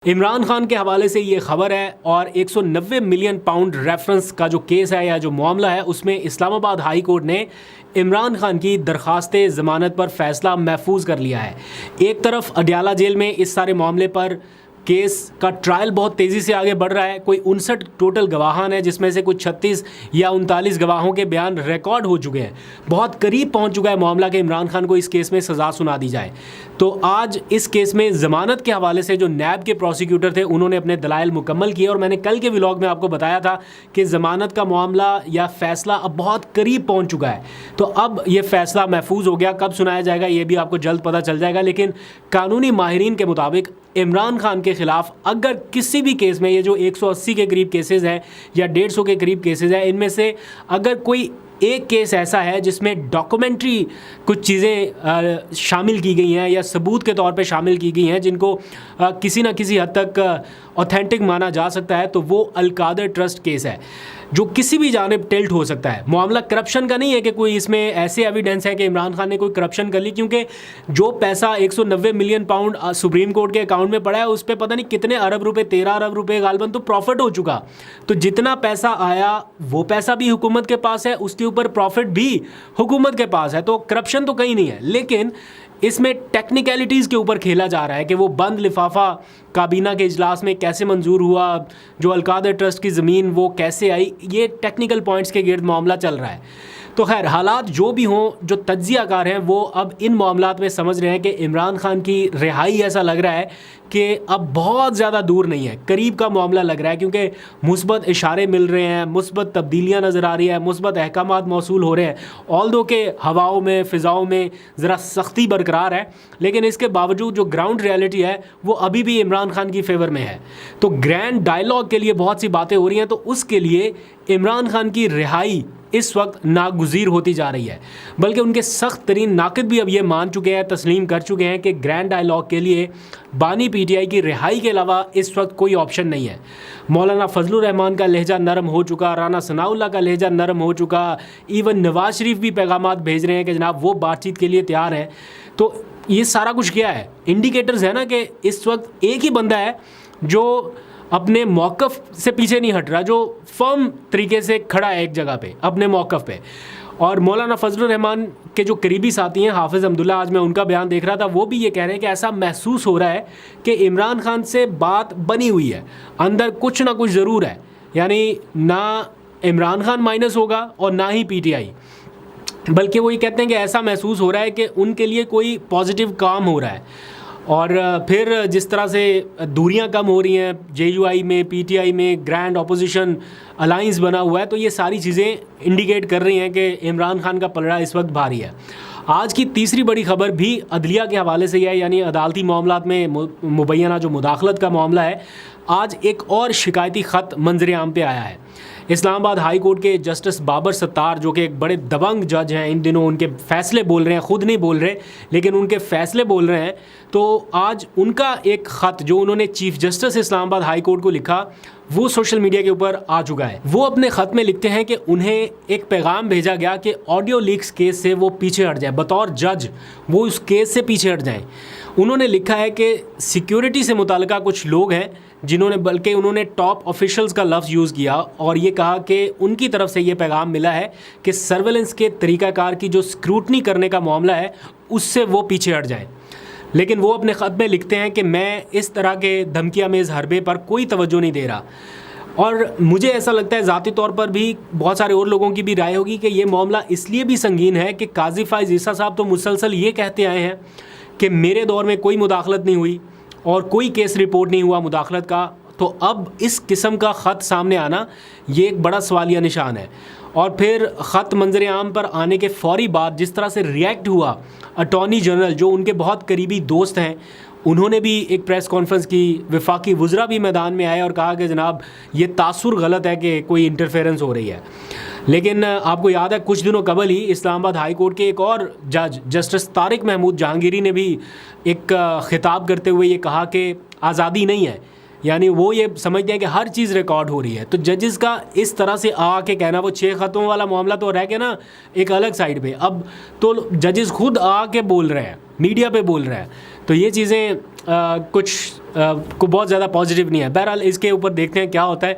इमरान खान के हवाले से ये खबर है और 190 मिलियन पाउंड रेफरेंस का जो केस है या जो मामला है उसमें इस्लामाबाद हाई कोर्ट ने इमरान खान की दरख्वास्त ज़मानत पर फ़ैसला महफूज कर लिया है। एक तरफ अडयाला जेल में इस सारे मामले पर केस का ट्रायल बहुत तेज़ी से आगे बढ़ रहा है। कोई 59 टोटल गवाहान है जिसमें से कुछ 36 या 39 गवाहों के बयान रिकॉर्ड हो चुके हैं। बहुत करीब पहुंच चुका है मामला कि इमरान खान को इस केस में सज़ा सुना दी जाए। तो आज इस केस में ज़मानत के हवाले से जो नैब के प्रोसिक्यूटर थे उन्होंने अपने दलाइल मुकम्मल किए और मैंने कल के व्लॉग में आपको बताया था कि ज़मानत का मामला या फ़ैसला अब बहुत करीब पहुँच चुका है। तो अब ये फ़ैसला महफूज हो गया, कब सुनाया जाएगा ये भी आपको जल्द पता चल जाएगा। लेकिन कानूनी माहिरीन के मुताबिक इमरान खान के ख़िलाफ़ अगर किसी भी केस में ये जो 180 के करीब केसेस हैं या 150 के करीब केसेस हैं, इनमें से अगर कोई एक केस ऐसा है जिसमें डॉक्यूमेंट्री कुछ चीज़ें शामिल की गई हैं या सबूत के तौर पे शामिल की गई हैं जिनको किसी न किसी हद तक ऑथेंटिक माना जा सकता है, तो वो अल-कादर ट्रस्ट केस है जो किसी भी जानिब टिल्ट हो सकता है। मामला करप्शन का नहीं है कि कोई इसमें ऐसे एविडेंस है कि इमरान खान ने कोई करप्शन कर ली, क्योंकि जो पैसा 190 मिलियन पाउंड सुप्रीम कोर्ट के अकाउंट में पड़ा है उस पर पता नहीं कितने अरब रुपए, 13 अरब रुपए गालबन तो प्रॉफिट हो चुका। तो जितना पैसा आया वो पैसा भी हुकूमत के पास है, उसके ऊपर प्रॉफिट भी हुकूमत के पास है। तो करप्शन तो कहीं नहीं है, लेकिन इसमें टेक्निकलिटीज़ के ऊपर खेला जा रहा है कि वो बंद लिफाफा काबीना के इजलास में कैसे मंजूर हुआ, जो अल-कादर ट्रस्ट की ज़मीन वो कैसे आई, ये टेक्निकल पॉइंट्स के गिर्द मामला चल रहा है। तो खैर हालात जो भी हों, जो तज्ज़ियाकार हैं वो अब इन मामलात में समझ रहे हैं कि इमरान खान की रिहाई ऐसा लग रहा है कि अब बहुत ज़्यादा दूर नहीं है, करीब का मामला लग रहा है, क्योंकि मुस्बत इशारे मिल रहे हैं, मुस्बत तब्दीलियाँ नज़र आ रही है, मुस्बत अहकामात मौसूल हो रहे हैं। ऑल्दो के हवाओं में, फ़िज़ाओं में ज़रा सख्ती बरकरार है, लेकिन इसके बावजूद जो ग्राउंड रियलिटी है वो अभी भी इमरान खान की फेवर में है। तो ग्रैंड डायलॉग के लिए बहुत सी बातें हो रही हैं, तो उसके लिए इमरान खान की रिहाई इस वक्त नागुज़ीर होती जा रही है। बल्कि उनके सख्त तरीन नाक़िद भी अब ये मान चुके हैं, तस्लीम कर चुके हैं कि ग्रैंड डायलॉग के लिए बानी पीटीआई की रिहाई के अलावा इस वक्त कोई ऑप्शन नहीं है। मौलाना फजलुर रहमान का लहजा नरम हो चुका, राना सनाउल्लाह का लहजा नरम हो चुका, इवन नवाज शरीफ भी पैगामात भेज रहे हैं कि जनाब वो बातचीत के लिए तैयार हैं। तो ये सारा कुछ क्या है? इंडिकेटर्स है ना कि इस वक्त एक ही बंदा है जो अपने मौक़िफ़ से पीछे नहीं हट रहा, जो फर्म तरीके से खड़ा है एक जगह पे अपने मौक़िफ़ पे। और मौलाना फजलुर रहमान के जो करीबी साथी हैं हाफिज़ अब्दुल्ला, आज मैं उनका बयान देख रहा था, वो भी ये कह रहे हैं कि ऐसा महसूस हो रहा है कि इमरान खान से बात बनी हुई है, अंदर कुछ ना कुछ ज़रूर है। यानी ना इमरान खान माइनस होगा और ना ही पीटीआई, बल्कि वो ये कहते हैं कि ऐसा महसूस हो रहा है कि उनके लिए कोई पॉजिटिव काम हो रहा है। और फिर जिस तरह से दूरियां कम हो रही हैं जेयूआई में, पीटीआई में ग्रैंड अपोजिशन अलाइंस बना हुआ है, तो ये सारी चीज़ें इंडिकेट कर रही हैं कि इमरान खान का पलड़ा इस वक्त भारी है। आज की तीसरी बड़ी खबर भी अदलिया के हवाले से है, यानी अदालती मामलात में मुबैना जो मुदाखलत का मामला है। आज एक और शिकायती ख़त मंजर आम पे आया है। इस्लामाबाद हाई कोर्ट के जस्टिस बाबर सत्तार, जो कि एक बड़े दबंग जज हैं, इन दिनों उनके फ़ैसले बोल रहे हैं, ख़ुद नहीं बोल रहे लेकिन उनके फ़ैसले बोल रहे हैं। तो आज उनका एक ख़त जो उन्होंने chief justice Islamabad high court को लिखा वो सोशल मीडिया के ऊपर आ चुका है। वो अपने ख़त में लिखते हैं कि उन्हें एक पैगाम भेजा गया कि ऑडियो लीक्स केस से वो पीछे हट जाए, बतौर जज वो उस केस से पीछे हट जाएं। उन्होंने लिखा है कि सिक्योरिटी से मुताल्लिक़ कुछ लोग हैं जिन्होंने, बल्कि उन्होंने टॉप ऑफिशियल्स का लफ्ज़ यूज़ किया और ये कहा कि उनकी तरफ से ये पैगाम मिला है कि सर्वेलेंस के तरीक़ाकार की जो स्क्रूटनी करने का मामला है उससे वो पीछे हट जाएं। लेकिन वो अपने ख़त में लिखते हैं कि मैं इस तरह के धमकियामेज़ हरबे पर कोई तवज्जो नहीं दे रहा। और मुझे ऐसा लगता है ज़ाती तौर पर भी, बहुत सारे और लोगों की भी राय होगी कि ये मामला इसलिए भी संगीन है कि काजी फ़ाइज़ ईसा साहब तो मुसलसल ये कहते आए हैं कि मेरे दौर में कोई मुदाखलत नहीं हुई और कोई केस रिपोर्ट नहीं हुआ मुदाखलत का। तो अब इस किस्म का ख़त सामने आना ये एक बड़ा सवालिया निशान है। और फिर ख़त मंजर आम पर आने के फ़ौरी बाद जिस तरह से रिएक्ट हुआ अटॉर्नी जनरल, जो उनके बहुत करीबी दोस्त हैं, उन्होंने भी एक प्रेस कॉन्फ्रेंस की, वफाकी वज़रा भी मैदान में आए और कहा कि जनाब ये तासुर गलत है कि कोई इंटरफेरेंस हो रही है। लेकिन आपको याद है कुछ दिनों कबल ही इस्लामाबाद हाई कोर्ट के एक और जज जस्टिस तारिक महमूद जहांगीरी ने भी एक खिताब करते हुए ये कहा कि आज़ादी नहीं है, यानी वो ये समझते हैं कि हर चीज़ रिकॉर्ड हो रही है। तो जजेस का इस तरह से आके कहना, वो 6 ख़तों वाला मामला तो रह गया ना एक अलग साइड पे, अब तो जजेस खुद आके बोल रहे हैं, मीडिया पे बोल रहे हैं। तो ये चीज़ें कुछ को बहुत ज़्यादा पॉजिटिव नहीं है। बहरहाल इसके ऊपर देखते हैं क्या होता है।